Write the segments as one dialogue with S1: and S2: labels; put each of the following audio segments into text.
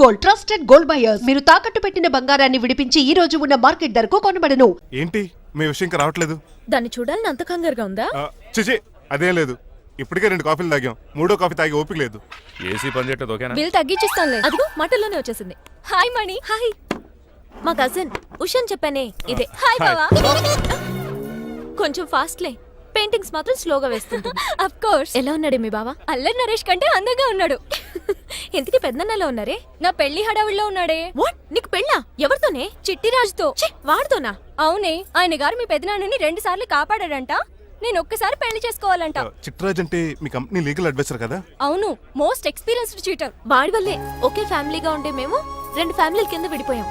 S1: Gold, trusted gold buyers. మీరు తాకట్టు పెట్టిన బంగారాన్ని విడిపించి ఈ రోజు ఉన్న మార్కెట్ ధరకు కొనబడను.
S2: ఏంటి మీ విషయం ఇంకా రావట్లేదు?
S3: దాన్ని చూడాలని అంత కంగారుగా ఉందా?
S2: చిచి అదేం లేదు. ఇప్పటికే 2 కాఫీలు తాగాం. 3వ కాఫీ తాగి ఓపిక లేదు.
S4: ఏసీ పని చేయట్లేదు. ఓకేనా?
S3: బిల్ తగ్గించిస్తానులే. అదిగో మాటల్లోనే వచ్చేసింది. హాయ్ మణి. హాయ్. మా కజిన్ ఉషాన్ చెప్పానే ఇదే. హాయ్ బావా. కొంచెం ఫాస్ట్లే. పెయింటింగ్స్ మాత్రం స్లోగా వేస్తుంది. Of course. ఎలా ఉన్నాడే మీ బావ? అల్లరి నరేష్ కంటే అందంగా ఉన్నాడు. ఇంతకీ పెద్దన్నలో ఉన్నారే? నా పెళ్లి హడావుల్లో ఉన్నాడే. వాట్? నీకు పెళ్ళా? ఎవరితోనే? చిట్టిరాజుతో. వాడితోనా? అవునే. ఆయన గారు మీ పెద్దనాన్నని 2 సార్లు కాపాడాడంట. నేను ఒక్కసారి పెళ్లి చేసుకోవాలంట.
S2: చిట్రాజ్ అంటే మీ కంపెనీ లీగల్ అడ్వైజర్ కదా?
S3: అవును, మోస్ట్ ఎక్స్పీరియన్స్డ్ చీటర్. వాడి వల్లే ఒకే ఫ్యామిలీగా ఉండే మేము 2 ఫ్యామిలీల కింద విడిపోయాం.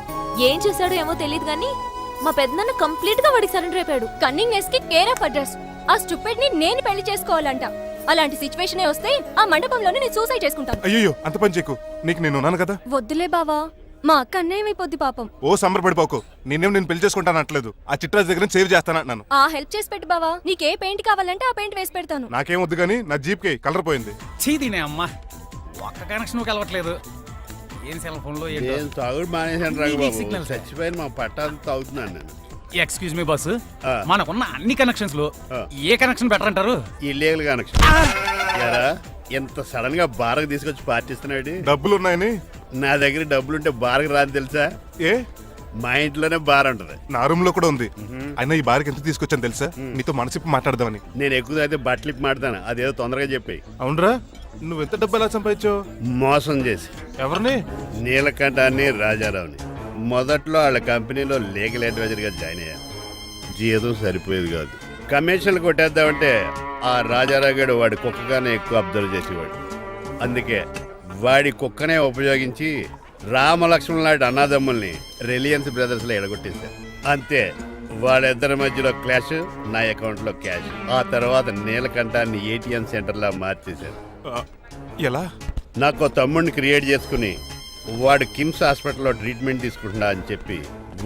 S3: ఏం చేశాడో ఏమో తెలియదు గానీ మా పెద్దనాన్న కంప్లీట్ గా వాడికి సరెండర్ అయిపోయాడు. కన్నింగ్నెస్ కి కేర్ ఆఫ్ అడ్రస్. ఆ స్టూపిడ్ ని నేను పెళ్లి చేసుకోవాలంట. అలాంటి సిచ్యువేషన్ వస్తే ఆ మండపంలోనే నేను సూసైడ్ చేసుకుంటాను.
S2: అయ్యో అంత పని చేయకు. నీకు నేను ఉన్నాను కదా.
S3: వద్దులే బావా, మా అక్క అన్యాయమైపోద్ది పాపం.
S2: ఓ సంబరపడిపోకు. నేను పెళ్లి చేసుకుంటాను అంటలేదు. ఆ చిట్రాజ్ దగ్గర సేవ్ చేస్తానంటున్నాను.
S3: ఆ హెల్ప్ చేసి పెట్టు బావా. నీకే పెయింట్ కావాలంటే ఆ పెయింట్ వేసి పెడతాను.
S2: నాకేం వద్దు గానీ నా జీప్ కి కలర్ పోయింది.
S5: చీదీనే అమ్మా, ఒక్క కనెక్షన్ కలవట్లేదు. ఏం సెల్ ఫోన్ లో
S6: ఏం తాగుడు మానేశాను రంగబాబు.
S5: సిగ్నల్
S6: చచ్చిపోయిన మా పట్టాలు తాగుతున్నాను నేను.
S5: ఎక్స్క్యూజ్ మీ బాస్, మనకున్న అన్ని కనెక్షన్స్ లో ఏ కనెక్షన్ బెటర్ అంటారు?
S6: Illegal connection. ఎరా ఎంత సడన్ గా బారకు తీసుకొచ్చి పార్టీస్తున్నాడు.
S2: డబ్బులు ఉన్నాయని.
S6: నా దగ్గర డబ్బులుంటే బారకు రాని తెలుసా?
S2: ఏ
S6: మా ఇంట్లోనే బార్ ఉంటది.
S2: నా రూమ్ లో కూడా ఉంది. అయినా ఈ బార్కి ఎంత తీసుకొచ్చాను తెలుసా? నీతో మనసిప్పి మాట్లాడదామని.
S6: నేను ఎక్కువ అయితే బట్టలిప్పి మాడతాను. అదేదో తొందరగా చెప్పి.
S2: అవునరా, నువ్వు ఎంత డబ్బు ఎలా సంపాదించావు?
S6: మోసం చేసి.
S2: ఎవరిని?
S6: నీలకంఠాన్ని, రాజారావుని. మొదట్లో వాళ్ళ కంపెనీలో లీగల్ అడ్వైజర్గా జాయిన్ అయ్యాను. జీతం సరిపోయేది కాదు. కమిషన్లు కొట్టేద్దామంటే ఆ రాజారావు గారు వాడి కుక్కగానే ఎక్కువ అబ్జర్వ్ చేసేవాడు. అందుకే వాడి కుక్కనే ఉపయోగించి రామలక్ష్మణ్ లాంటి అన్నదమ్ముల్ని రిలయన్స్ బ్రదర్స్ లో ఎడగొట్టేశారు. అంతే, వాళ్ళిద్దరి మధ్యలో క్లాష్, నా అకౌంట్ లో క్యాష్. ఆ తర్వాత నీలకంఠాన్ని ఏటీఎం సెంటర్ లా మార్చేశారు.
S2: ఎలా?
S6: నాకు తమ్ముడిని క్రియేట్ చేసుకుని వాడు కిమ్స్ హాస్పిటల్లో ట్రీట్మెంట్ తీసుకుంటున్నా అని చెప్పి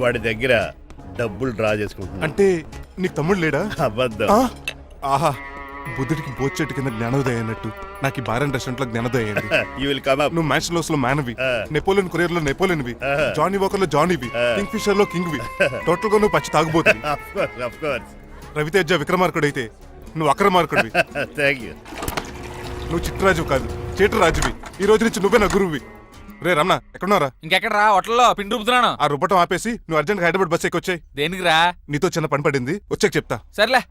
S6: వాడి దగ్గర డబ్బులు డ్రా చేసుకుంటున్నా.
S2: అంటే నీకు తమ్ముడు లేడా?
S6: అబద్ధం.
S2: ఆహా, బుద్ధుడికి బోచెట్టు కింద జ్ఞానోదయం అన్నట్టు నాకు ఈ బార్ అండ్ రెస్టారెంట్ లో జ్ఞానోదయం అయింది.
S6: You will come up.
S2: నువ్వు మ్యాచ్ లోస్ లో మ్యాన్వి, నెపోలియన్ కొరియర్ లో నెపోలియన్వి, జానీ వాకర్ లో జానీవి, కింగ్ ఫిషర్ లో కింగ్వి. టోటల్ గా నువ్వు పచ్చి తాగుబోతుంది.
S6: Of course.
S2: రవితేజ విక్రమార్కుడు అయితే నువ్వు అక్రమార్కుడివి.
S6: Thank you.
S2: నువ్వు చిట్రాజు కాదు, చీటరాజువి. ఈ రోజు నుంచి నువ్వే నా గురువువి. రే రమణ, ఎక్కడున్నారా?
S4: ఇంకెక్కడ రా, హోటల్లో పిండి రుబ్బుతున్నాను.
S2: ఆ రుబ్బటం ఆపేసి నువ్వు అర్జెంట్ హైదరాబాద్ బస్ ఎక్కొచ్చాయి.
S4: దేనికిరా?
S2: నీతో చిన్న పని పడింది, వచ్చాక చెప్తా.
S4: సర్లే.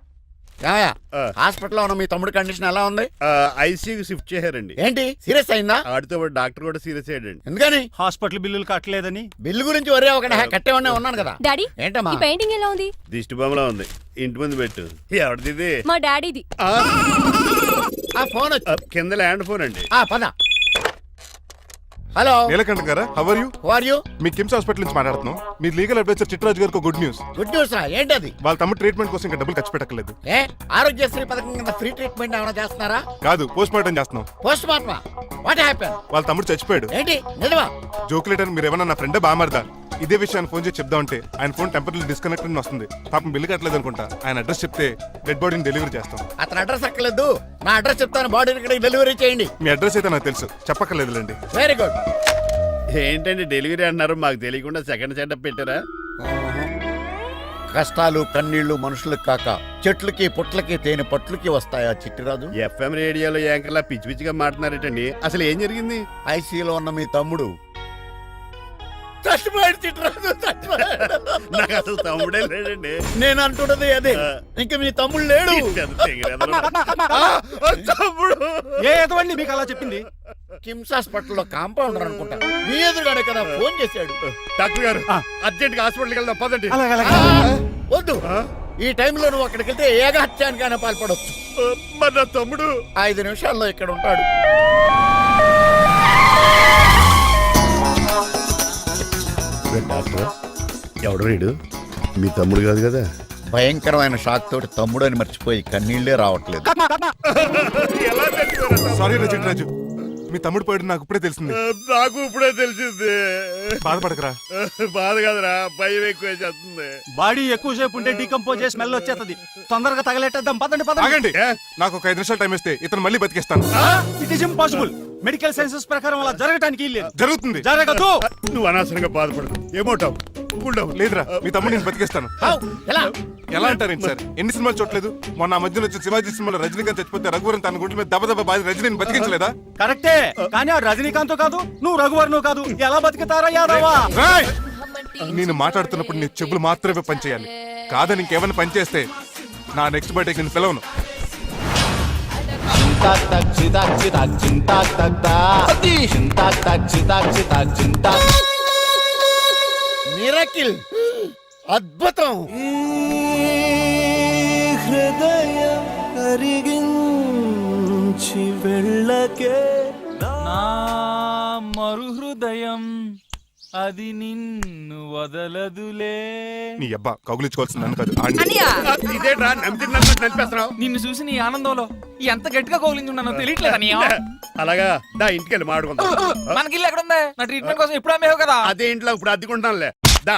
S7: హాస్పిటల్లో ఉన్న మీ తమ్ముడి కండిషన్ ఎలా ఉంది?
S6: ఐసీయూకి షిఫ్ట్ చేశారండి.
S7: ఏంటి సీరియస్ అయిందా?
S6: ఆడితో పాటు డాక్టర్ కూడా సీరియస్ అయ్యాడండి.
S7: ఎందుకని?
S5: హాస్పిటల్ బిల్లులు కట్టలేదని.
S7: బిల్లు గురించి ఒరే ఒకటి కట్టేవాడినే ఉన్నాను కదా.
S3: డాడీ,
S7: ఏంటమ్మా
S3: ఈ పెయింటింగ్ ఎలా ఉంది?
S6: దిష్టి బొమ్మలా ఉంది. ఇంటి ముందు పెట్టు. ఎవరిది?
S3: మా డాడీది.
S7: ఆ ఫోన్
S6: కింద ల్యాండ్ ఫోన్ అండి.
S7: పద. హలో
S2: నీలకంఠ గారా, how are you?
S7: Who are you?
S2: మీ కిమ్స్ హాస్పిటల్ నుంచి మాట్లాడుతున్నాం. మీ లీగల్ అడ్వైజర్ చిట్రాజు గారికి గుడ్ న్యూస్.
S7: గుడ్ న్యూస్ రా, ఏంటది?
S2: వాళ్ళ తమ్ముడు ట్రీట్మెంట్ కోసం ఇంకా డబ్బులు ఖర్చు పెట్టలేదు.
S7: ఏ ఆరోగ్యశ్రీ పథకం కింద ఫ్రీ ట్రీట్మెంట్ ఏమైనా చేస్తున్నారా?
S2: కాదు, పోస్ట్ మార్టం చేస్తున్నాం.
S7: పోస్ట్ మార్టమా? What happen?
S2: వాళ్ళ తమ్ముడు చచ్చిపోయాడు.
S7: ఏంటి నిజమా?
S2: జోకులేటర్ మీరు ఏమన్నా నా ఫ్రెండ్ బామర్దా? ఇదే విషయాన్ని ఫోన్ చేసి చెప్దామంటే ఆయన ఫోన్ టెంపరీ డిస్కనెక్ట్ అని వస్తుంది. పాపం బిల్లు కట్టలేదు అనుకుంటా. ఆయన అడ్రస్ చెప్తే డెడ్ బాడీని డెలివరీ చేస్తాం.
S7: అతని అడ్రస్ అక్కర్లేదు, నా అడ్రస్ చెప్తాను. బాడీని ఇక్కడికి డెలివరీ చేయండి.
S2: మీ అడ్రస్ అయితే నాకు తెలుసు, చెప్పక్కర్లేదులేండి.
S7: Very good.
S6: ఏంటండి డెలివరీ అన్నారు, మాకు తెలియకుండా సెకండ్ సెటప్ పెట్టారా?
S7: కష్టాలు కన్నీళ్లు మనుషులకు కాక చెట్లకి పుట్లకి తేనె పట్లకి వస్తాయా చిట్టిరాజు?
S6: ఎఫ్ఎం రేడియోలో యాంకర్లా పిచ్చి పిచ్చిగా మాట్లాడారటండి. అసలు ఏం జరిగింది?
S7: ఐసీలో ఉన్న మీ తమ్ముడు చచ్చిపోయాడు. చిట్టిరాజు చచ్చిపోయాడు.
S6: నాకు అసలు తమ్ముడే లేడండి.
S7: నేను అంటున్నది అదే. ఇంకా మీ తమ్ముడు లేడు.
S6: తమ్ముడు
S5: ఏ ఎదవండి మీకు అలా చెప్పింది?
S7: కిమ్స్ హాస్పిటల్లో కాంపౌండర్ అనుకుంటా. మీ ఎదురుగానే కదా ఫోన్ చేశాడు.
S6: డాక్టర్ గారు అర్జెంట్ గా హాస్పిటల్కి వెళ్దాం పదండి.
S7: వద్దు, ఈ టైంలో నువ్వు అక్కడికి వెళ్తే ఏకహత్యానికైనా పాల్పడవచ్చు.
S6: మరి నా తమ్ముడు
S7: 5 నిమిషాల్లో ఇక్కడ ఉంటాడు.
S6: డాక్టర్ ఎవడు వీడు? మీ తమ్ముడు కాదు కదా?
S7: భయంకరమైన షాక్ తోటి తమ్ముడు అని మర్చిపోయి కన్నీళ్లే రావట్లేదు.
S2: సారీ రా చిట్రాజు, మీ తమ్ముడు పోయాడు నాకు ఇప్పుడే తెలిసింది.
S6: నాకు ఇప్పుడే తెలిసింది.
S2: బాధపడకరా.
S6: బాధ కాదురా, భయం ఎక్కువ చేస్తుంది.
S5: బాడీ ఎక్కువసేపు ఉంటే డీకంపోజ్ చేసి స్మెల్ వచ్చేస్తుంది. తొందరగా తగలెట్టేద్దాం, పదండి పదండి.
S2: ఆగండి, నాకు ఒక 5 నిమిషాలు టైం ఇస్తే ఇతను మళ్ళీ బతికేస్తాను.
S5: It is impossible. Medical sciences ప్రకారం అలా జరగటానికి లేదు.
S2: జరుగుతుంది.
S5: జరగదు.
S6: నువ్వు అనవసరంగా బాధపడదు. ఏమోటావు?
S2: లేదురా, మీ తమ్ముడు నేను బతికేస్తాను.
S7: ఎలా
S2: ఎలా అంటారేంటి సార్? ఎన్ని సినిమాలు చూడలేదు? మొన్న ఆ మధ్యన వచ్చిన శివాజీ సినిమాలో రజనీకాంత్ చచ్చిపోతే రఘువరన్ తన గుండె మీద దెబ్బ బాధ రజనీని బతికించలేదా?
S5: కరెక్టే, కానీ ఆ రజనీకాంత్ కాదు, నువ్వు రఘువర్ను కాదు. ఎలా బతుకుతారా యాదవా?
S2: రాయ్! నేను మాట్లాడుతున్నప్పుడు నీ చెవులు మాత్రమే పనిచేయాలి. కాదని ఇంకేమైనా పనిచేస్తే నా నెక్స్ట్ బర్త్డేకి నేను పిలవను.
S7: మిరకిల్, అద్భుతం.
S8: హృదయం కరిగించి వెళ్ళకే
S5: నా మరు హృదయం అది నిన్ను వదలదులే.
S2: నీ అబ్బా కౌగులించుకోవాల్సింది నన్ను కాదు, ఆడిని.
S6: ఇదేట్రా నడిపేస్తున్నావు?
S5: నిన్ను చూసి నీ ఆనందంలో ఎంత గట్టిగా కౌలించున్నానో తెలియట్లేదా నీ?
S6: అలాగా దా ఇంటికి వెళ్ళి మాడుకుందాం.
S5: మనకి ఇల్లు ఎక్కడ ఉంది? నా ట్రీట్మెంట్ కోసం ఎప్పుడు అమ్మేవు కదా.
S6: అదే ఇంట్లో ఇప్పుడు అద్దెకుంటానులే. దా.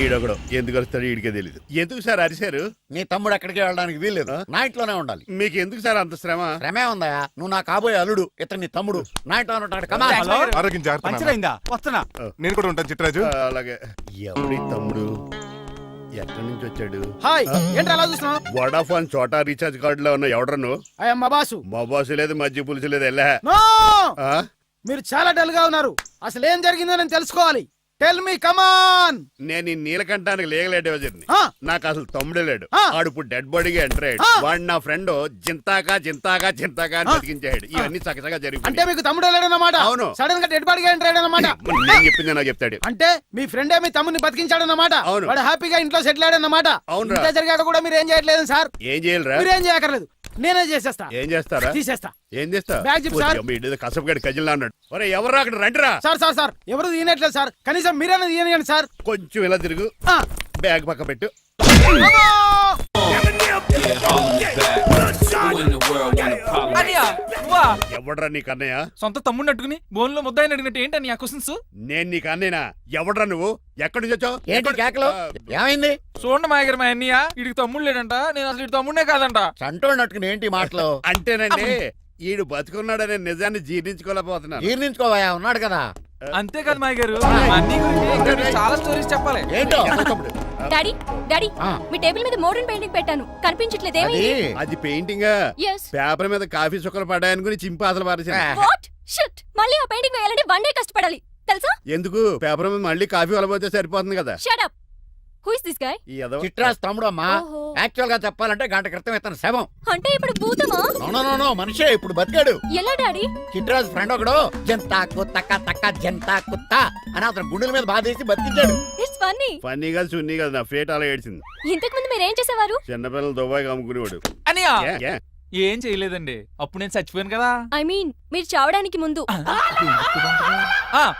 S6: ఈడొకడు ఎందుకు వస్తాడు ఈడికే తెలీదు. ఎందుకు సార్ అరిశారు?
S7: నీ తమ్ముడు ఎక్కడికి వెళ్ళడానికి వీల్లేదు, నా ఇంట్లోనే ఉండాలి.
S6: మీకు ఎందుకు సార్ అంత శ్రమ?
S7: శ్రమే ఉందా? నువ్వు నా కాబోయే అల్లుడు, ఇతను నీ తమ్ముడు, నా ఇంట్లో ఉంటాడు. కమా.
S5: హలో?
S2: ఆరోగ్యం జాగ్రత్త నాన్న.
S5: పంచరైందా? వస్తున్నా.
S2: నేను కూడా ఉంటాను చిట్రాజు.
S6: అలాగే. ఎవరి తమ్ముడు ఎక్కడి నుంచి వచ్చాడు?
S5: హాయ్, ఏంటి అలా చూస్తున్నావు?
S6: వడాఫోన్ చోటా రీఛార్జ్ కార్డులో ఉన్న ఎవడరా నువ్వు?
S5: మా బాసు.
S6: మా బాసు లేదు, మధ్య పులుసు లేదు. వెళ్ళా.
S5: మీరు చాలా డల్ గా ఉన్నారు. అసలు ఏం జరిగిందో నేను తెలుసుకోవాలి. టెల్ మీ, కమాన్.
S6: నేను ఈ నీలకంఠానికి లేగలేడు వజర్ని. నాకు అసలు తమ్ముడే లేడు. ఆడు ఇప్పుడు డెడ్ బాడీగా ఎంటర్ అయ్యాడు. వాడు నా ఫ్రెండ్ జింతాకా జింతాకా జింతాకా అని బతికించాడు. ఇవన్నీ చక్కగా జరిగి.
S5: అంటే మీకు తమ్ముడు లేడన్నమాట?
S6: అవును.
S5: సడన్ గా డెడ్ బాడీగా ఎంటర్ అయ్యాడన్నమాట.
S6: నేను చెప్పింది నాకు చెప్తాడు.
S5: అంటే మీ ఫ్రెండే మీ తమ్ముని బతికించాడన్నమాట.
S6: అవును.
S5: వాడు హ్యాపీగా ఇంట్లో సెటిల్ అయ్యాడన్నమాట.
S6: అవునురా.
S5: ఇంత జరిగాక కూడా మీరు ఏం చేయట్లేదు సార్.
S6: ఏం చేయాలిరా?
S5: మీరేం చేయక్కర్లేదు, నేనే చేసేస్తా.
S6: ఏం చేస్తారా?
S5: తీసేస్తా.
S6: ఏం చేస్తా?
S5: Bag zip sir.
S6: కసపగడి కజిల్లా అన్నాడు. ఒరే ఎవరు అక్కడ రండిరా.
S5: సార్ సార్ సార్, ఎవరు తీయనట్లేదు సార్. కనీసం మీరైనా తీయనియండి సార్.
S6: కొంచెం ఇలా తిరుగు. బ్యాగ్ పక్క పెట్టు. ఎవడ్రా నీకు అన్నయ్య?
S5: సొంత తమ్ముడిని అట్టుకుని బోన్లో ముద్దాయిని అడిగినట్టు ఏంటని ఆ క్వశ్చన్స్?
S6: నేను నీకు అన్నయ్యనా? ఎవడ్రా నువ్వు? ఎక్కడి నుంచి వచ్చావు?
S7: ఏంటి కేకలు? ఏమైంది?
S5: చూడండి మా దగ్గర మా అన్నయ్య, ఇడికి తమ్ముడు లేడంట. నేను అసలు ఇటు తమ్ముడే కాదంట.
S7: చంటోడు నట్టుకుని ఏంటి మాటలు?
S6: అంటేనండి ఈడు బతుకున్నాడనే నిజాన్ని జీర్ణించుకోలేకపోతున్నాను.
S7: జీర్ణించుకోవా, ఉన్నాడు కదా.
S5: అంతేకాదు మా గారు, అన్ని గురించి ఇంకా మీకు చాలా స్టోరీస్ చెప్పాలి.
S7: ఏంటో
S3: డాడీ డాడీ,
S7: ఆ.
S3: మీ టేబుల్ మీద మోడర్న్ పెయింటింగ్ పెట్టాను, కనిపించట్లేదు.
S7: అది
S3: ఏమైంది?
S6: అది పెయింటింగ్.
S3: Yes.
S6: పేపర్ మీద కాఫీ చుక్కలు పడ్డాయని గురించి చింపి అసలు పారేసాను.
S3: What? Shit! మళ్ళీ ఆ పెయింటింగ్ వేయాలంటే 1 day కష్టపడాలి తెలుసా?
S6: ఎందుకు? పేపర్ మీద మళ్ళీ కాఫీ వలపోతే సరిపోతుంది కదా.
S3: Shut up. Who is this guy?
S6: ఈ ఎదవ.
S7: చిట్రాజ్ తమ్ముడు అమ్మా.
S3: ఓహో.
S7: యాక్చువల్ గా చెప్పాలంటే గంట క్రితం ఇతను శవం.
S3: అంటే ఇప్పుడు భూతమా?
S7: నో మనిషే, ఇప్పుడు బతికాడు.
S3: ఎలా డాడీ?
S7: చిట్రాజ్ ఫ్రెండ్ ఒకడు జంతా కుత్తక తక్క జంతా కుత్త అని అతను గుండెల మీద బాధేసి బతికించాడు.
S3: It's funny.
S6: ఫన్నీ కాదు, సున్నీ కాదు, నా ఫేట్ అలా ఏడ్చింది.
S3: ఇంతకు ముందు మీరు ఏం చేసేవారు?
S6: చిన్నపిల్లలు దుబాయ్ అమ్ముకునేవాడు.
S5: అనియా
S6: ఏ, ఏ?
S5: ఏం చేయలేదండి, అప్పుడు నేను చచ్చిపోయాను కదా.
S3: ఐ మీన్ మీరు చావడానికి ముందు.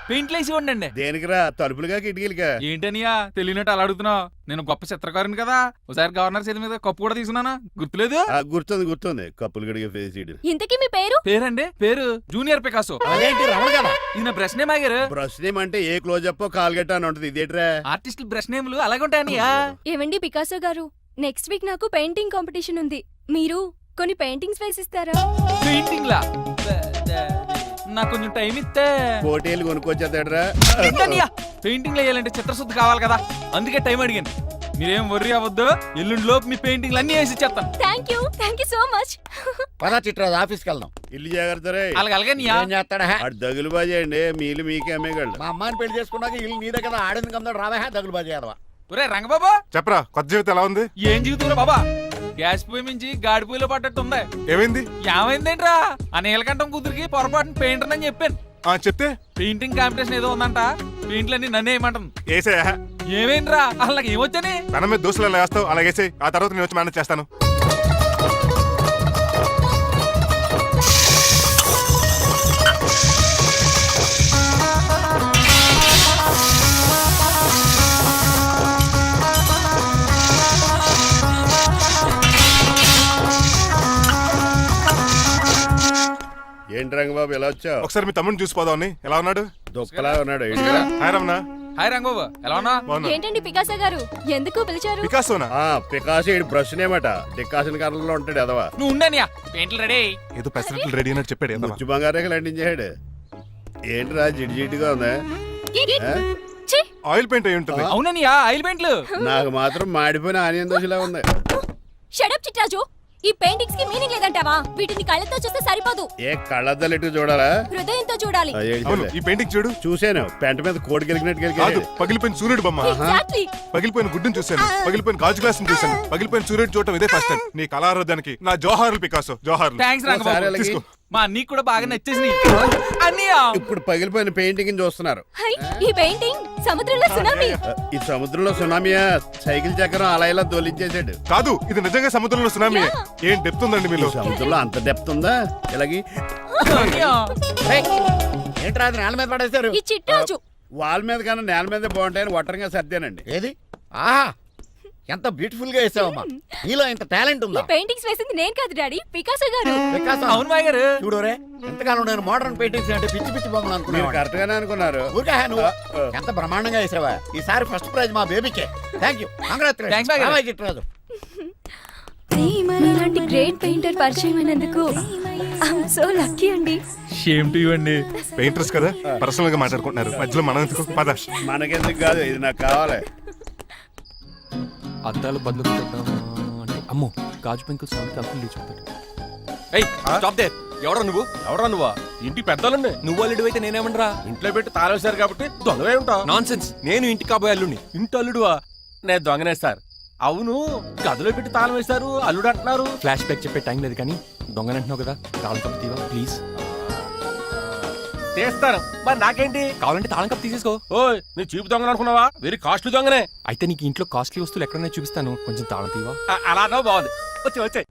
S5: పెయింట్లు వేసి ఉండండి.
S6: దేనికిరా? తలుపులుగా కిటికీలుగా?
S5: ఏంటనియా తెలియనట్టు అలా అడుగుతున్నావు? నేను గొప్ప చిత్రకారుని కదా. ఒకసారి గవర్నర్ చేతి మీద కప్పు కూడా తీసుకున్నానా, గుర్తులేదు?
S6: గుర్తుంది కప్పులు గడిగే ఫేస్ ఇడు.
S3: ఇంతకీ మీ పేరు?
S5: పేరండి, పేరు జూనియర్ పికాసో.
S7: అదేంటి రమణ కదా?
S5: ఇది నా బ్రష్ నేమ్ ఆగారు.
S6: బ్రష్ నేమ్ అంటే ఏ క్లోజ్ అప్ కాల్గట్ట అని ఉంటది. ఇదేట్రా?
S5: ఆర్టిస్టులు బ్రష్ నేమ్లు అలాగే ఉంటాయనియా.
S3: ఏవండి పికాసో గారు, నెక్స్ట్ వీక్ నాకు పెయింటింగ్ కాంపిటీషన్ ఉంది. మీరు కొన్ని పెయింటింగ్స్ వేసిస్తారా?
S5: పెయింటింగ్ లా నాకు కొంచెం టైం ఇస్తే.
S6: కోటేలు కొనుక్కొచ్చేదేట్రా?
S5: పెయింటింగ్ వేయాలంటే చిత్రశుద్ధి కావాలి కదా, అందుకే టైం అడిగాను. మీరేం వర్రీ అవ్వద్దు, ఎల్లుండి లోపు మీ పెయింటింగ్లు అన్ని వేసి ఇచ్చేస్తాను.
S3: Thank you so much.
S7: పదా చిట్రాజ్ ఆఫీస్కి వెళ్దాం.
S6: ఇల్లు జాగ్రత్త రే.
S5: అలాగే
S7: ఏం చేస్తాడా?
S6: అటు దగులు బాజేయండి, మీలు మీకే అమ్మేగాళ్ళు.
S7: మా అమ్మాయిని పెళ్లి చేసుకున్నాక ఇల్లు నీదే కదా, ఆడింది కదా, రావా దగులు బాజీ అదవా.
S5: ఒరే రంగబాబా,
S2: చెప్పరా, కొత్త జీవితం ఎలా ఉంది?
S5: ఏం జీవితంలో బాబా, గ్యాస్ పొయ్యి మించి గాడి పొయ్యిలో పడ్డట్టు ఉంది.
S2: ఏమైంది?
S5: ఏమైందేంట్రా, ఆ నీలకంఠం కూతురికి పొరపాటున పెయింటర్ అని చెప్పాను.
S2: చెప్తే
S5: పెయింటింగ్ కాంపిటీషన్ ఏదో ఉందంట, పెయింట్లన్నీ నన్నే ఏమంటుంది.
S2: ఏసే
S5: ఏమైందిరా, అసలు నాకు ఏమొచ్చని?
S2: పెనం మీద దోశలు ఎలా వేస్తావు అలాగేసే, ఆ తర్వాత నేను వచ్చి మేనేజ్ చేస్తాను.
S6: ఏంటి ఏంటి రంగబాబు ఎలా వచ్చావు?
S2: ఒకసారి మీ తమ్ముడిని చూసిపోదామని. ఎలా ఉన్నాడు?
S6: దుప్పలా ఉన్నాడు ఏంటి?
S2: హాయ్ రమణ.
S5: హాయ్ రంగబాబు ఎలా ఉన్నా?
S2: బాగున్నా.
S3: ఏంటండి పికాసో గారు ఎందుకు పిలిచారు?
S2: పికాసోనా?
S6: పికాసి బ్రష్ నేమట డికాషన్ కర్రలో ఉంటాడు ఎదవా.
S5: నువ్వు ఉండనియా పెయింట్లు రెడీ.
S2: ఏదో పెసరట్లు రెడీ అయినట్టు చెప్పాడు ఏదమ్మా.
S6: ముచ్చు బంగారే లండించాడు. ఏంట్రా జిడ్జిడ్గా ఉందా?
S3: ఛీ!
S2: ఆయిల్ పెయింట్ అయి ఉంటుంది.
S5: అవుననియా ఆయిల్ పెయింట్లు.
S6: నాకు మాత్రం మాడిపోయిన ఆనియన్ దోశలా ఉంది.
S3: షడప్ చిట్రాజు, ఈ పెయింటింగ్స్ కి మీనింగ్ లేదంటావా? వీటిని కళ్ళతో చూస్తే సరిపోదు,
S6: ఏ కళ్ళద్దలెట్టు చూడాలా?
S3: హృదయంతో చూడాలి.
S2: అవును, ఈ పెయింటింగ్ చూడు.
S6: చూశాను, పెంట మీద కోడి గెలిగినట్టు
S2: కాదు,
S6: గెలిగాడు.
S2: పగిలిపోయిన సూర్యుడు బొమ్మ.
S3: Exactly.
S2: పగిలిపోయిన గుడ్డును చూశాను, పగిలిపోయిన గాజు గ్లాస్ చూశాను, పగిలిపోయిన సూర్యుడు చూడటం ఇదే ఫస్ట్ టైం. నీ కళారోధానికి నా జోహార్లు పికాసో, జోహార్లు.
S5: థ్యాంక్స్
S6: ఒకసారి
S5: రంగబాబు.
S6: అలాగే.
S2: తీసుకో.
S5: మా అన్నీకి కూడా బాగా నచ్చేసింది అన్నయ్యా.
S6: ఇప్పుడు పగిలిపోయిన పెయింటింగ్ చూస్తున్నారు.
S3: హై, ఈ పెయింటింగ్ సముద్రంలో సునామీ.
S6: ఈ సముద్రంలో సునామీయా? సైకిల్ చక్రం అలా ఇలా దొలించేసాడు.
S2: కాదు, ఇది నిజంగా సముద్రంలో సునామీ. ఏం డెప్త్ ఉందండి
S6: ఈ
S2: మీలో.
S6: సముద్రంలో అంత డెప్త్ ఉందా? ఇలాగి
S5: అన్నయ్య.
S7: ఏంట్రా అది నేల మీద పడేశారు?
S3: ఈ చిట్రాజు
S6: వాల్ మీద కన్నా నేల మీదే బాగుంటాయని ఒట్టరంగా సర్దానండి.
S7: ఏది? ఆహా, ఎంత బ్యూటిఫుల్ గా వేసావమ్మా. నీలో ఇంత టాలెంట్
S3: ఈ
S7: ఉందా?
S3: పెయింటింగ్స్ వేసింది నేను కాదు డాడీ, పికాసో గారు.
S7: వికాసం.
S5: అవును మాయ గారు.
S7: చూడురే, ఎంతకాలం నేను మోడర్న్ పెయింటింగ్స్ అంటే పిచ్చి పిచ్చి బొమ్మలు
S6: మీరు
S7: అనుకున్నాను.
S6: కరెక్ట్ గానే అనుకున్నారు.
S7: ఊరికే నువ్వు ఎంత బ్రహ్మాండంగా వేసావా. ఈసారి ఫస్ట్ ప్రైజ్ మా బేబీకే. థ్యాంక్ యూ,
S5: Thanks, బాగా.
S7: చిట్రాజు.
S3: ఇలాంటి గ్రేట్ పెయింటర్ పరిచయం అయినందుకు ఐఎమ్ సో లక్కీ అండి.
S5: షేమ్ టు యు అండి.
S2: పెయింటర్స్ కదా, పర్సనల్ గా మాట్లాడుకుంటున్నారు. మధ్యలో మనం ఎందుకు? పద.
S6: మనకెందుకు కాదు, ఇది నాకు కావాలి.
S9: అద్దాలు బదులు అంటే అమ్మో గాజు పెంకులు సాగుతూ అప్పులు లేచిపోతాడు. ఏయ్ స్టాప్ దేర్. ఎవరా నువ్వు?
S4: ఎవరా నువ్వా? ఇంటి పెద్దలండి.
S9: నువ్వు అల్లుడు అయితే నేనేమనరా?
S4: ఇంట్లో పెట్టి తాళేశారు కాబట్టి దొంగవే ఉంటా.
S9: Non sense. నేను ఇంటి కాబోయే అల్లుడిని.
S4: ఇంటి అల్లుడువా? నేను దొంగనే సార్. అవును, గదిలో పెట్టి తాళం వేశారు, అల్లుడు అంటున్నారు.
S9: ఫ్లాష్ బ్యాక్ చెప్పే టైం లేదు కానీ దొంగనంటున్నావు కదా, తాళం కప్పు తీవా ప్లీజ్.
S4: తీస్తాను, మరి నాకేంటి?
S9: కావాలంటే తాళం కప్పు తీసేసుకో.
S4: ఓయ్, నీ చీపు దొంగను అనుకున్నావా? వెరీ కాస్ట్లీ దొంగనే.
S9: అయితే నీకు ఇంట్లో కాస్ట్లీ వస్తువులు ఎక్కడైనా చూపిస్తాను, కొంచెం తాళం తీవా.
S4: అలా అన్నావు, బాగుంది. వచ్చి వచ్చాయి.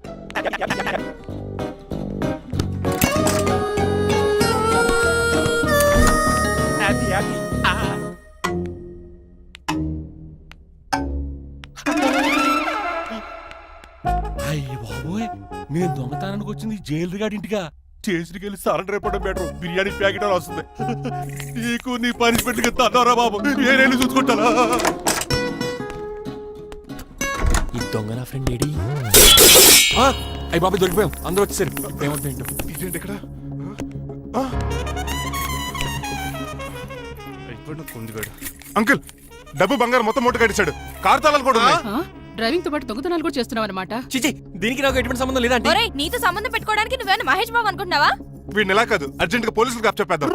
S4: అయ్య బాబోయ్, నేను దొంగతనానికి వచ్చింది జైలు గాడి ఇంటిగా. చేసికి వెళ్ళి సరెండర్ అయిపోవడం బెటర్. బిర్యానీ ప్యాకెట్ అని వస్తుంది. నీకు నీ పనిష్మెంట్ తన్నారా బాబు, నేనేళ్ళు చూసుకుంటానా?
S9: ఈ దొంగ నా ఫ్రెండ్ ఏడి? అయ్యి బాబు దొరికిపోయాం, అందరూ వచ్చేసరి. ఏమవుతుంది ఏంటో.
S2: ఇదేంటి ఇక్కడ? అయిపోయాడు కుంజుగాడు. అంకుల్, డబ్బు బంగారం మొత్తం మూట కట్టించాడు. కారు తాళాలు కూడా ఉన్నాయి.
S10: డ్రైవింగ్ తో పాటు దొంగతనాలు కూడా చేస్తున్నావు అనమాట.
S9: చిచి, దీనికి నాకు ఎటువంటి సంబంధం లేదండి.
S3: ఒరేయ్, నీతో సంబంధం పెట్టుకోవడానికి నువ్వేనా మహేష్ బాబు అనుకుంటున్నావా?
S2: వీడిని ఎలా కాదు, అర్జెంట్ గా పోలీసులకు అప్పచెప్పేద్దాం.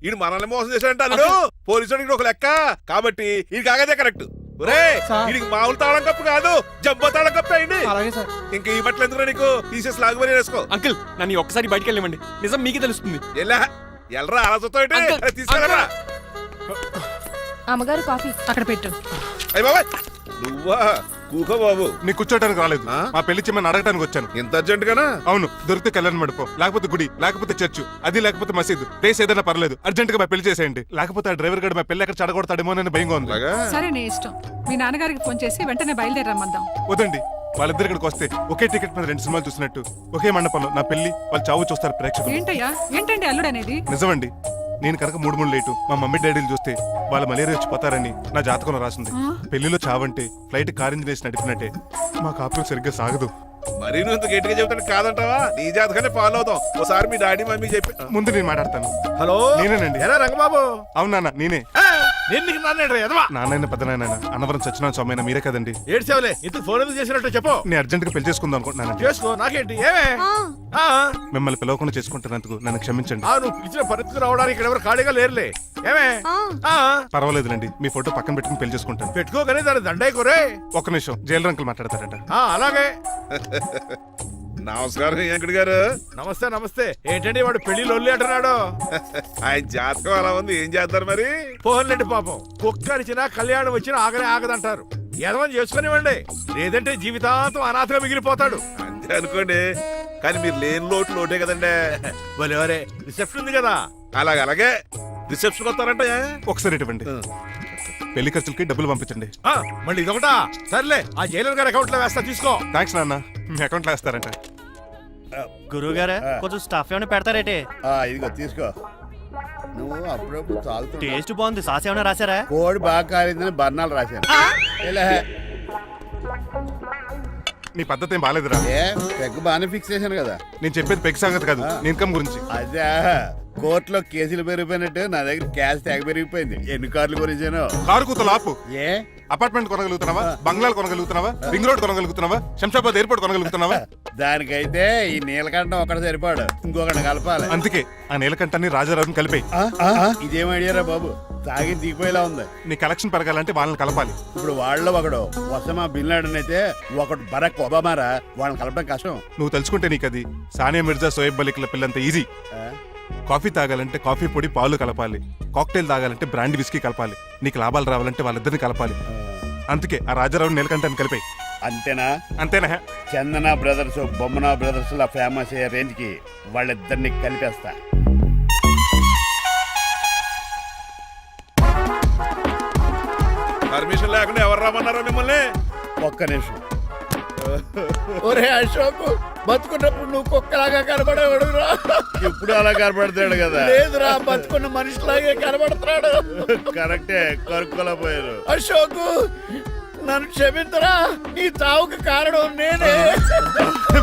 S11: ఈడు మనల్ని మోసం చేశాడంటే పోలీసుడికి ఒక లెక్క కాబట్టి ఇది కాగదే కరెక్ట్. వీడికి మామూలు తాళం కప్పు కాదు, జబ్బ తాళం కప్పు అయింది. ఇంకా ఈ బట్టలు ఎందుకు నీకు? తీసేసి లాగుమని వేసుకో.
S9: అంకుల్, నన్ను ఒక్కసారి బయటికి వెళ్ళమండి, నిజం మీకే తెలుస్తుంది.
S11: ఎల్రా అలా చూస్తావు, తీసుకెళ్ళరా.
S3: అమ్మగారు కాఫీ
S10: అక్కడ పెట్టు.
S11: అయ్య బాబాయ్, నువ్వా? కూకో బాబు.
S2: నీ కూర్చోటానికి రాలేదు, మా పెళ్లి చెమ్మని అడగటానికి వచ్చాను.
S11: ఇంత అర్జెంట్ గానా?
S2: అవును, దొరికితే కళ్యాణ మండపం, లేకపోతే గుడి, లేకపోతే చర్చ్, అది లేకపోతే మసీదు, ప్లేస్ ఏదైనా పర్లేదు. అర్జెంట్ గా మా పెళ్లి చేసేయండి, లేకపోతే ఆ డ్రైవర్ గడు మా పెళ్లి ఎక్కడ చెడగొడతాడేమో అని భయంగా ఉంది.
S10: సరే నీ ఇష్టం. మీ నాన్నగారికి ఫోన్ చేసి వెంటనే బయలుదేరమ్మందాం.
S2: వదండి, వాళ్ళిద్దరు ఇక్కడికి వస్తే ఒకే టికెట్ మీద 2 సినిమాలు చూసినట్టు, ఒకే మండపంలో నా పెళ్లి, వాళ్ళ చావు చూస్తారు ప్రేక్షకులు.
S10: ఏంటయ్యా, ఏంటండి అల్లుడు అనేది?
S2: నిజమండి, నేను కనుక 3 లేటు మా మమ్మీ డాడీలు చూస్తే వాళ్ళ మలేరియా వచ్చి పోతారని నా జాతకంలో రాసింది. పెళ్లిలో చావంటే ఫ్లైట్ కార్ ఇంజిన్ వేసి నడిపినట్టే. మా కాపురం సరిగ్గా సాగదు.
S11: మరి నువ్వు ఇంత గట్టిగా చెబుతాను కాదంటావా? నీ జాతకాన్ని ఫాలో అవుతాం. ఒకసారి మీ డాడీ మమ్మీ చెప్పి.
S2: ముందు నేను మాట్లాడతాను.
S11: హలో,
S2: నేనేనండి.
S11: ఎలా రంగబాబు?
S2: అవునా, నేనే. నాన్న పెద్ద నాయన అన్నవరం సత్యనారాయణ స్వామి అయినా మీరే కదండి.
S11: ఏడ్చావులే, ఇంత ఫోన్ ఎందుకు చేసినట్టు చెప్పు.
S2: నేను అర్జెంట్ గా పెళ్లి చేసుకుందాం అనుకుంటున్నాను.
S11: చేసుకో, నాకేంటి? ఏమే
S2: మిమ్మల్ని పిలవకుండా చేసుకుంటున్నందుకు నన్ను క్షమించండి.
S11: నువ్వు పిలిచిన పరిస్థితి రావడానికి ఇక్కడ ఎవరు ఖాళీగా లేరులే. ఏమే
S2: పర్వాలేదులేండి, మీ ఫోటో పక్కన పెట్టుకుని పెళ్లి చేసుకుంటాను.
S11: పెట్టుకోగానే దాని దండైకోరే.
S2: ఒక్క నిమిషం, జైలు రంకులు మాట్లాడతారట.
S11: అలాగే. నమస్కారం వెంకట గారు. నమస్తే నమస్తే. ఏంటండి వాడు పెళ్లి లొల్లి అంటున్నాడు? ఆయన జాతకం అలా ఉంది, ఏం చేస్తారు మరి? పోహన్లేండి పాపం, కుక్క అరిచినా కళ్యాణం వచ్చినా ఆగనే ఆగదంటారు. ఎదవని చేసుకునివ్వండి, లేదంటే జీవితాంతం అనాథగా మిగిలిపోతాడు. అంతే అనుకోండి, కానీ మీరు లేని లోటే కదండి. భలేవరే, రిసెప్షన్ ఉంది కదా. అలాగే రిసెప్షన్ వస్తారంట.
S2: ఒకసారి ఇవ్వండి, పెళ్లి ఖర్చులకి డబ్బులు పంపించండి.
S11: మళ్ళీ ఇదొకటా? సర్లే, ఆ జైలర్ గారి అకౌంట్ లో వేస్తా, తీసుకో.
S2: థ్యాంక్స్ నాన్న, మీ అకౌంట్ లో వేస్తారంట.
S8: గురువు గారా కొంచెం స్టఫ్ ఏమైనా పెడతారేటే?
S6: ఇదిగో తీసుకో. నువ్వు అప్పుడప్పుడు తాగుతూ
S8: టేస్ట్ బాగుంది. సాస్ ఏమైనా రాశారా?
S6: కోడి బాగా కాలిందని బర్ణాలు రాశాను. ఇలా
S2: నీ పద్ధతి ఏం బాగాలేదురా.
S6: పెగ్ బాగానే ఫిక్స్ చేశాను కదా.
S2: నేను చెప్పేది పెగ్ సంగతి కాదు, నీ ఇన్కమ్ గురించి.
S6: అదే కోర్టులో కేసులు పెరిగిపోయినట్టు నా దగ్గర క్యాష్ తెగ పెరిగిపోయింది. ఎన్ని కార్లు కొనిచ్చాను?
S2: కారు కూతలు ఆపు.
S6: ఏ
S2: అపార్ట్మెంట్ కొనగలుగుతున్నావా? బంగ్లాలు కొనగలుగుతున్నావా? రింగ్ రోడ్ కొనగలుగుతున్నావా? శంషాబాద్ ఎయిర్పోర్ట్ కొనగలుగుతున్నావా?
S6: దానికైతే ఈ నీలకంఠం ఒకటి సరిపాడు, ఇంకొకటి కలపాలి.
S2: అందుకే ఆ నీలకంఠాన్ని రాజారావుని కలిపే.
S6: ఇదేం ఐడియారా బాబు, తాగి దిగిపోయేలా ఉంది.
S2: నీ కలెక్షన్ పెరగాలంటే వాళ్ళని కలపాలి.
S6: ఇప్పుడు వాళ్ళలో ఒకడు వసమా బిన్ లాడెన్ అయితే ఒకడు బరాక్ ఒబామారా, వాళ్ళని కలపడం కష్టం.
S2: నువ్వు తలుచుకుంటే నీకు అది సానియా మిర్జా, సోయబ్ మలిక్ల పిల్లంత ఈజీ. కాఫీ తాగాలంటే కాఫీ పొడి పాలు కలపాలి. కాక్టైల్ తాగాలంటే బ్రాండ్ విస్కీ కలపాలి. నీకు లాభాలు రావాలంటే వాళ్ళిద్దరిని కలపాలి. అందుకే ఆ రాజారావు నీలకంఠాన్ని కలిపాయి.
S6: అంతేనా?
S2: అంతేనా?
S6: చందన బ్రదర్స్, బొమ్మన బ్రదర్స్ లా ఫేమస్ అయ్యే రేంజ్ కి వాళ్ళిద్దరిని కలిపేస్తా.
S11: పర్మిషన్ లేకుండా ఎవరు రమ్మన్నారో మిమ్మల్ని?
S6: ఒక్క నిమిషం. ఒరే అశోక్, బతుకున్నప్పుడు నువ్వు కుక్కలాగా కనబడేవాడురా. ఇప్పుడు అలా కనబడతాడు కదా. లేదురా, బతుకున్న మనిషిలాగే కనబడుతున్నాడు. కరెక్టే, కరుక్కోలేకపోయారు. అశోక్, నన్ను క్షమించరా, నీ చావుకి కారణం నేనే.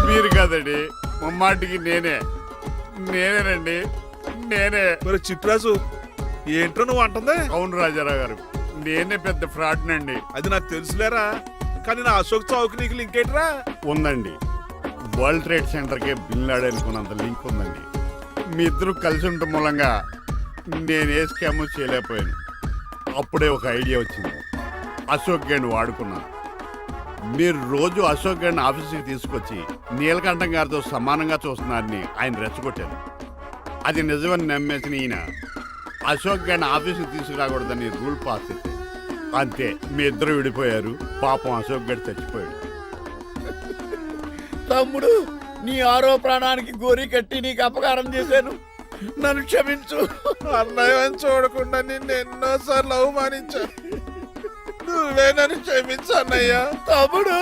S6: మీరు కాదండి, ముమ్మాటికి నేనేనండి, నేనే.
S11: మరి చిట్రాజు ఏంట్రో నువ్వు అంటుంది?
S6: అవును రాజారావు గారు, నేనే పెద్ద ఫ్రాడ్ నండి.
S11: అది నాకు తెలుసులేరా, కానీ నా అశోక్ చావుకి నీకు లింక్ ఏంట్రా?
S6: ఉందండి. వరల్డ్ ట్రేడ్ సెంటర్కే బిన్ లాడెన్ అనుకున్నంత లింక్ ఉందండి. మీ ఇద్దరు కలిసి ఉండటం మూలంగా నేను ఏ స్కామ్ చేయలేకపోయాను. అప్పుడే ఒక ఐడియా వచ్చింది. అశోక్ గేణ్ వాడుకున్నాను. మీరు రోజు అశోక్ గేణ్ ఆఫీస్కి తీసుకొచ్చి నీలకంఠం గారితో సమానంగా చూస్తున్నారని ఆయన రెచ్చగొట్టారు. అది నిజమని నమ్మేసిన ఈయన అశోక్ గేణ్ ఆఫీస్కి తీసుకురాకూడదని రూల్ పాస్ చేశారు. అంతే, మీ ఇద్దరు విడిపోయారు. పాపం అశోక్ గడ్ చచ్చిపోయాడు. తమ్ముడు, నీ ఆరో ప్రాణానికి గోరి కట్టి నీకు అపకారం చేశాను, నన్ను క్షమించు.
S11: అన్నయ్యని చూడకుండా నిన్ను ఎన్నోసార్లు అవమానించాను, నువ్వే నన్ను క్షమించు అన్నయ్య.
S6: తమ్ముడు,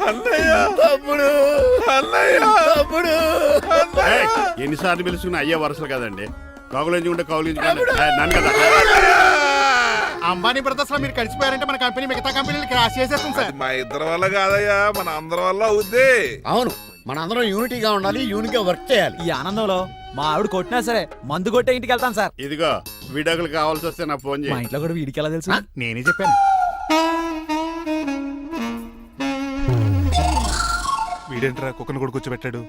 S11: అన్నయ్య,
S6: తమ్ముడు,
S11: అన్నయ్య,
S6: తమ్ముడు. ఎన్నిసార్లు పిలుచుకున్న అయ్యే వరుసలు కదండి. కౌగులించుకుంటే కౌగులించుకుంటే నన్ను కదా.
S7: అంబానీ బ్రదర్స్ లో మీరు కలిసిపోయారంటే మన కంపెనీ మిగతా కంపెనీలు క్రాష్ చేసేస్తుంది సార్.
S11: మా ఇద్దరి వల్ల కాదయ్యా, మన అందరి వల్ల అవుద్ది.
S7: అవును, మనందరం యూనిటీగా ఉండాలి, యూనిట్గా వర్క్ చేయాలి.
S9: ఈ ఆనందంలో మా ఆవిడ కొట్టినా సరే మందు కొట్టే ఇంటికి వెళ్తాను సార్.
S6: ఇదిగో విడాకులు కావాల్సి వస్తే నాకు ఫోన్
S9: మా
S6: చేయి.
S9: ఇంట్లో కూడా వీడికి ఎలా తెలుసు?
S7: నేనే చెప్పాను.
S2: వీడేంట్రా కుక్కను కూడా కూర్చోబెట్టాడు?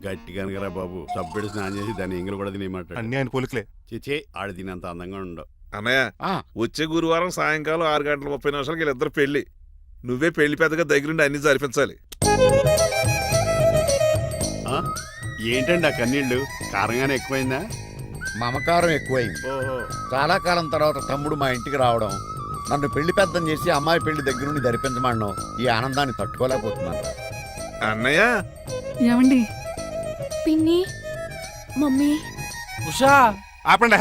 S6: గట్టిగా అనగరా బాబు, సబ్బెడు స్నానం చేసి దాన్ని ఎంగిలి కూడా తినేమాట.
S2: అన్ని ఆయన పోలికలే.
S6: చిచే, ఆడ తినంత అందంగా ఉండవు.
S11: అన్నయ్య, వచ్చే గురువారం సాయంకాలం 6:30 వీళ్ళిద్దరు పెళ్లి. నువ్వే పెళ్లి పెద్దగా దగ్గరుండి అన్ని జరిపించాలి.
S6: ఏంటండి ఆ కన్నీళ్ళు? కారంగానే ఎక్కువైందా?
S7: మమకారం ఎక్కువైంది.
S6: ఓహో,
S7: చాలా కాలం తర్వాత తమ్ముడు మా ఇంటికి రావడం, నన్ను పెళ్లి పెద్దం చేసి అమ్మాయి పెళ్లి దగ్గర నుండి జరిపించమనడం, ఈ ఆనందాన్ని తట్టుకోలేకపోతున్నాను.
S11: అన్నయ్య,
S10: ఏమండి?
S3: పిన్ని, మమ్మీ.
S9: ఉషా
S2: ఆపండి.